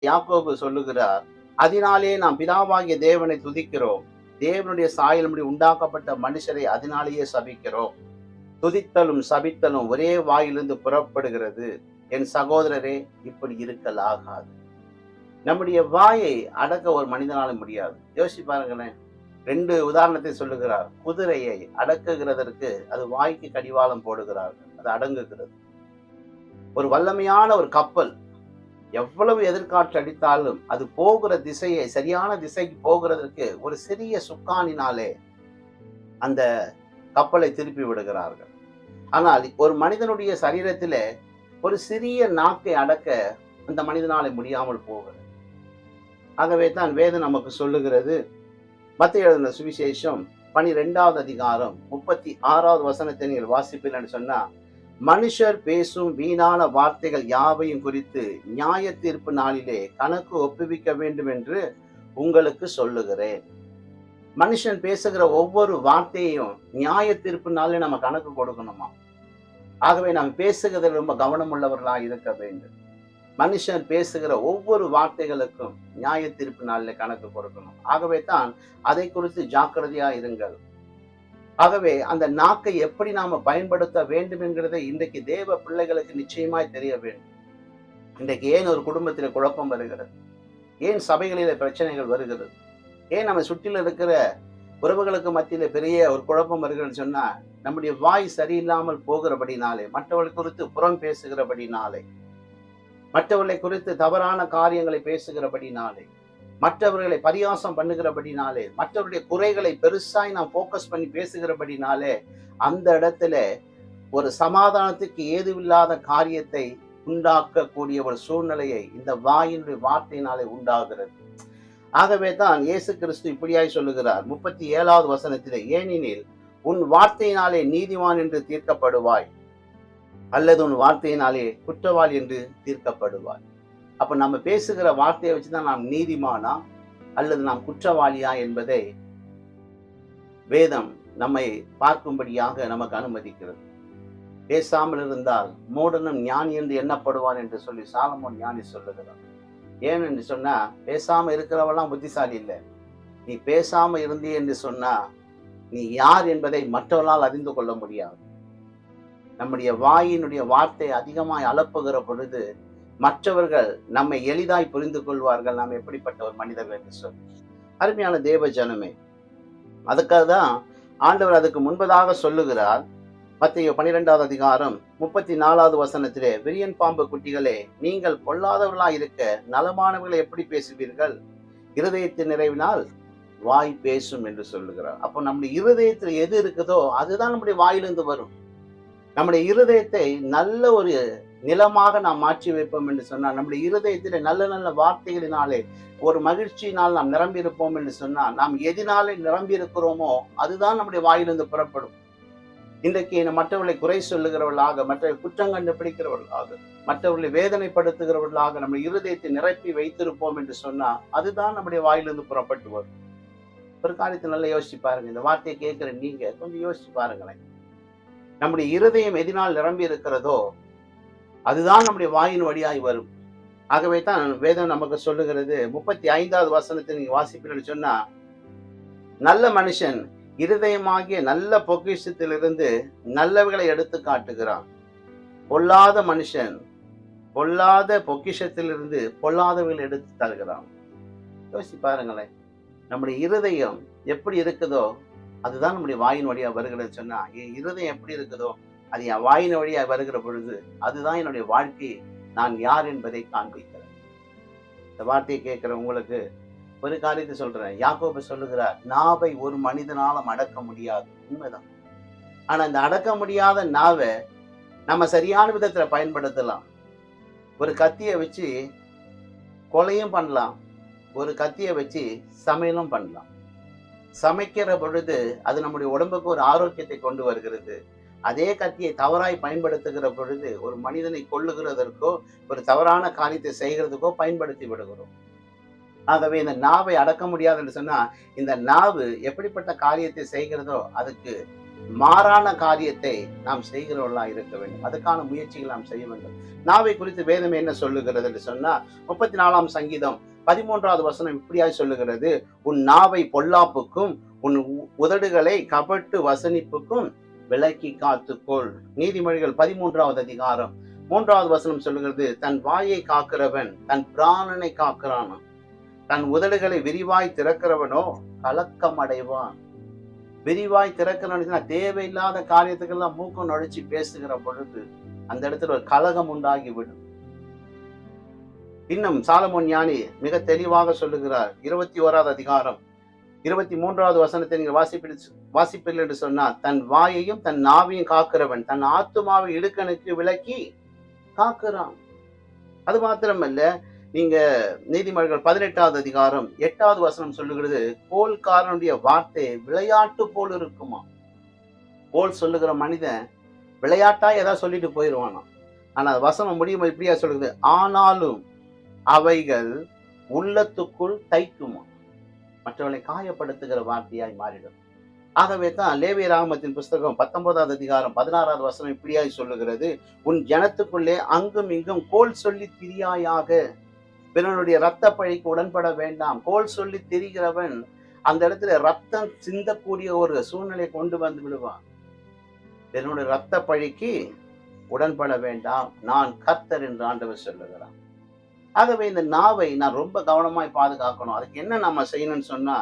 யாக்கோபு சொல்லுகிறார், அதனாலே நாம் பிதாவாகிய தேவனை துதிக்கிறோம், தேவனுடைய சாயலின்படி உண்டாக்கப்பட்ட மனுஷரை அதனாலேயே சபிக்கிறோம். துதித்தலும் சபித்தலும் ஒரே வாயிலிருந்து புறப்படுகிறது. என் சகோதரரே, இப்படி இருக்கலாகாது. நம்முடைய வாயை அடக்க ஒரு மனிதனால முடியாது. யோசிச்சு பாருங்களேன். 2 உதாரணத்தை சொல்லுகிறார். குதிரையை அடக்குகிறதற்கு அது வாய்க்கு கடிவாளம் போடுகிறார்கள், அது அடங்குகிறது. ஒரு வல்லமையான ஒரு கப்பல் எவ்வளவு எதிர்காற்று அடித்தாலும் அது போகிற திசையை, சரியான திசைக்கு போகிறதற்கு ஒரு சிறிய சுக்கானினாலே அந்த கப்பலை திருப்பி விடுகிறார்கள். ஆனால் ஒரு மனிதனுடைய சரீரத்திலே ஒரு சிறிய நாக்கை அடக்க அந்த மனிதனாலே முடியாமல் போகிறது. ஆகவே தான் வேதம் நமக்கு சொல்லுகிறது, மத்தேயு எழுதின சுவிசேஷம் 12வது அதிகாரம் 36வது வசனத்தை நீங்கள் வாசிப்பீர்கள் சொன்னா, மனுஷர் பேசும் வீணான வார்த்தைகள் யாவையும் குறித்து நியாய தீர்ப்பு நாளிலே கணக்கு ஒப்புவிக்க வேண்டும் என்று உங்களுக்கு சொல்லுகிறேன். மனுஷன் பேசுகிற ஒவ்வொரு வார்த்தையையும் நியாய தீர்ப்பு நாளிலே நம்ம கணக்கு கொடுக்கணுமா? ஆகவே நாம் பேசுகிறதில் ரொம்ப கவனம் உள்ளவர்களாக இருக்க வேண்டும். மனுஷன் பேசுகிற ஒவ்வொரு வார்த்தைகளுக்கும் நியாய தீர்ப்பு நாளிலே கணக்கு கொடுக்கணும். ஆகவே தான் அதை குறித்து ஜாக்கிரதையா இருங்கள். ஆகவே அந்த நாக்கை எப்படி நாம பயன்படுத்த வேண்டும் என்கிறதை இன்றைக்கு தேவ பிள்ளைகளுக்கு நிச்சயமாய் தெரிய வேண்டும். இன்றைக்கு ஏன் ஒரு குடும்பத்தில் குழப்பம் வருகிறது? ஏன் சபைகளில பிரச்சனைகள் வருகிறது? ஏன் நம்ம சுற்றில இருக்கிற உறவுகளுக்கு மத்தியில பெரிய ஒரு குழப்பம் வருகிறதுன்னு சொன்னா, நம்முடைய வாய் சரியில்லாமல் போகிறபடினாலே, மற்றவர்களை குறித்து புறம் பேசுகிறபடினாலே, மற்றவர்களை குறித்து தவறான காரியங்களை பேசுகிறபடினாலே, மற்றவர்களை பரியாசம் பண்ணுகிறபடினாலே, மற்றவருடைய குறைகளை பெருசாய் நாம் போக்கஸ் பண்ணி பேசுகிறபடினாலே, அந்த இடத்துல ஒரு சமாதானத்துக்கு ஏதுவில்லாத காரியத்தை உண்டாக்கக்கூடிய ஒரு சூழ்நிலையை இந்த வாயினுடைய வார்த்தையினாலே உண்டாகிறது. ஆகவே தான் இயேசு கிறிஸ்து இப்படியாய் சொல்லுகிறார் 37வது வசனத்திலே, ஏனெனில் உன் வார்த்தையினாலே நீதிமான் என்று தீர்க்கப்படுவாய், அல்லது உன் வார்த்தையினாலே குற்றவாளி என்று தீர்க்கப்படுவாய். அப்ப நம்ம பேசுகிற வார்த்தையை வச்சுதான் நாம் நீதிமானா அல்லது நாம் குற்றவாளியா என்பதை வேதம் நம்மை பார்க்கும்படியாக நமக்கு அனுமதிக்கிறது. பேசாமல் இருந்தால் மூடனும் ஞானி என்று எண்ணப்படுவான் என்று சொல்லி சாலமோன் ஞானி சொல்லுகிறார். ஏன் என்று சொன்னா, பேசாம இருக்கிறவெல்லாம் புத்திசாலி இல்லை. நீ பேசாம இருந்தே என்று சொன்னா நீ யார் என்பதை மற்றவர்களால் அறிந்து கொள்ள முடியாது. நம்முடைய வாயினுடைய வார்த்தை அதிகமாய் அலப்புகிற பொழுது மற்றவர்கள் நம்மை எளிதாய் புரிந்து கொள்வார்கள், நாம் எப்படிப்பட்ட ஒரு மனிதர் என்று சொல்லி. அருமையான தேவ ஜனமே, அதுக்காக தான் ஆண்டவர் அதுக்கு முன்பதாக சொல்லுகிறார். மத்தேயு 12வது அதிகாரம் 34வது வசனத்திலே, விரியன் பாம்பு குட்டிகளே, நீங்கள் பொல்லாதவர்களாய் இருக்க நலமானவர்களை எப்படி பேசுவீர்கள்? இருதயத்தின் நிறைவினால் வாய் பேசும் என்று சொல்லுகிறார். அப்போ நம்முடைய இருதயத்தில் எது இருக்குதோ அதுதான் நம்முடைய வாயிலிருந்து வரும். நம்முடைய இருதயத்தை நல்ல ஒரு நிலமாக நாம் மாற்றி வைப்போம் என்று சொன்னால், நம்முடைய இருதயத்திலே நல்ல நல்ல வார்த்தைகளினாலே ஒரு மகிழ்ச்சியினால் நாம் நிரம்பி இருப்போம் என்று சொன்னால், நாம் எதினாலே நிரம்பி இருக்கிறோமோ அதுதான் நம்முடைய வாயிலிருந்து புறப்படும். இன்றைக்கு மற்றவர்களை குறை சொல்லுகிறவர்களாக, மற்றவர்களை குற்றம் கண்டுபிடிக்கிறவர்களாக, மற்றவர்களை வேதனைப்படுத்துகிறவர்களாக நம்முடைய இருதயத்தை நிரப்பி வைத்திருப்போம் என்று சொன்னால் அதுதான் நம்முடைய வாயிலிருந்து புறப்பட்டு வரும். ஒரு காரியத்தை நல்லா யோசிச்சு பாருங்க. இந்த வார்த்தையை கேட்கிற நீங்க கொஞ்சம் யோசிச்சு பாருங்களேன். நம்முடைய இருதயம் எதினால் நிரம்பி இருக்கிறதோ அதுதான் நம்முடைய வாயின் வழியாய் வரும். ஆகவே தான் வேதம் நமக்கு சொல்லுகிறது, 35வது வசனத்தை நீங்க வாசிப்பீர்கள் சொன்னா, நல்ல மனுஷன் இருதயமாகிய நல்ல பொக்கிஷத்திலிருந்து நல்லவைகளை எடுத்து காட்டுகிறான், பொல்லாத மனுஷன் பொல்லாத பொக்கிஷத்திலிருந்து பொல்லாதவைகளை எடுத்து தருகிறான். யோசிச்சு பாருங்களேன். நம்முடைய இருதயம் எப்படி இருக்குதோ அதுதான் நம்முடைய வாயின் வழியா வருகிறது சொன்னா, என் இருதயம் எப்படி இருக்குதோ அது என் வாயின் வழியா வருகிற பொழுது அதுதான் என்னுடைய வாழ்க்கை, நான் யார் என்பதை காண்பிக்கிறேன். இந்த வார்த்தையை கேட்கிற உங்களுக்கு ஒரு காரியத்தை சொல்றேன். யாக்கோபு சொல்லுகிறார், நாவை ஒரு மனிதனாலும் அடக்க முடியாது. உண்மைதான். ஆனா இந்த அடக்க முடியாத நாவை நம்ம சரியான விதத்துல பயன்படுத்தலாம். ஒரு கத்தியை வச்சு கொலையும் பண்ணலாம், ஒரு கத்தியை வச்சு சமையலும் பண்ணலாம். சமைக்கிற பொழுது அது நம்முடைய உடம்புக்கு ஒரு ஆரோக்கியத்தை கொண்டு வருகிறது. அதே கத்தியை தவறாய் பயன்படுத்துகிற பொழுது ஒரு மனிதனை கொல்லுகிறதற்கோ ஒரு தவறான காரியத்தை செய்கிறதுக்கோ பயன்படுத்தி விடுகிறோம். ஆகவே இந்த நாவை அடக்க முடியாது என்று சொன்னா, இந்த நாவு எப்படிப்பட்ட காரியத்தை செய்கிறதோ அதுக்கு மாறான காரியத்தை நாம் செய்கிறவர்களா இருக்க வேண்டும். அதுக்கான முயற்சிகள் நாம் செய்ய வேண்டும். நாவை குறித்து வேதம் என்ன சொல்லுகிறது என்று சொன்னா, 34ஆம் சங்கீதம் 13வது வசனம் இப்படியாய் சொல்லுகிறது, உன் நாவை பொல்லாப்புக்கும் உன் உதடுகளை கபட்டு வசனிப்புக்கும் விலக்கி காத்துக்கொள். நீதிமொழிகள் 13வது அதிகாரம் 3வது வசனம் சொல்லுகிறது, தன் வாயை காக்கிறவன் தன் பிராணனை காக்கிறான், தன் உதடுகளை விரிவாய் திறக்கிறவனோ கலக்கம் அடைவான். விரிவாய் திறக்கணும்னா தேவையில்லாத காரியத்துக்கெல்லாம் மூக்கம் நுழைச்சி பேசுகிற பொழுது அந்த இடத்துல ஒரு கலகம் உண்டாகிவிடும். இன்னும் சாலமோன் ஞானி மிக தெளிவாக சொல்லுகிறார், 21வது அதிகாரம் 23வது வசனத்தை நீங்கள் வாசிப்பீர்கள் என்று சொன்னார், தன் வாயையும் தன் நாவையும் காக்கிறவன் தன் ஆத்துமாவை இடுக்கணுக்கு விலக்கி காக்கிறான். அது மாத்திரமல்ல, நீங்க நீதிமொழிகள் 18வது அதிகாரம் 8வது வசனம் சொல்லுகிறது, கோல்காரனுடைய வார்த்தை விளையாட்டு போல் இருக்குமா. கோல் சொல்லுகிற மனிதன் விளையாட்டா ஏதாவது சொல்லிட்டு போயிடுவானா. ஆனா வசனம் முடியும் இப்படியா சொல்லுது, ஆனாலும் அவைகள் உள்ளத்துக்குள் தைக்குமா. மற்றவர்களை காயப்படுத்துகிற வார்த்தையாய் மாறிடும். ஆகவே தான் லேவியராகமத்தின் புஸ்தகம் 19வது அதிகாரம் 16வது வசனம் இப்படியாய் சொல்லுகிறது, உன் ஜனத்துக்குள்ளே அங்கும் இங்கும் கோல் சொல்லி திரியாயாக, பிறனுடைய ரத்த பழிக்கு உடன்பட வேண்டாம். கோல் சொல்லி திரிகிறவன் அந்த இடத்துல ரத்தம் சிந்தக்கூடிய ஒரு சூழ்நிலையை கொண்டு வந்து விடுவான். பிறனுடைய ரத்த பழிக்கு உடன்பட வேண்டாம், நான் கர்த்தர் என்று ஆண்டவர் சொல்லுகிறான். ஆகவே இந்த நாவை நான் ரொம்ப கவனமாய் பாதுகாக்கணும். அதுக்கு என்ன நம்ம செய்யணும்னு சொன்னா,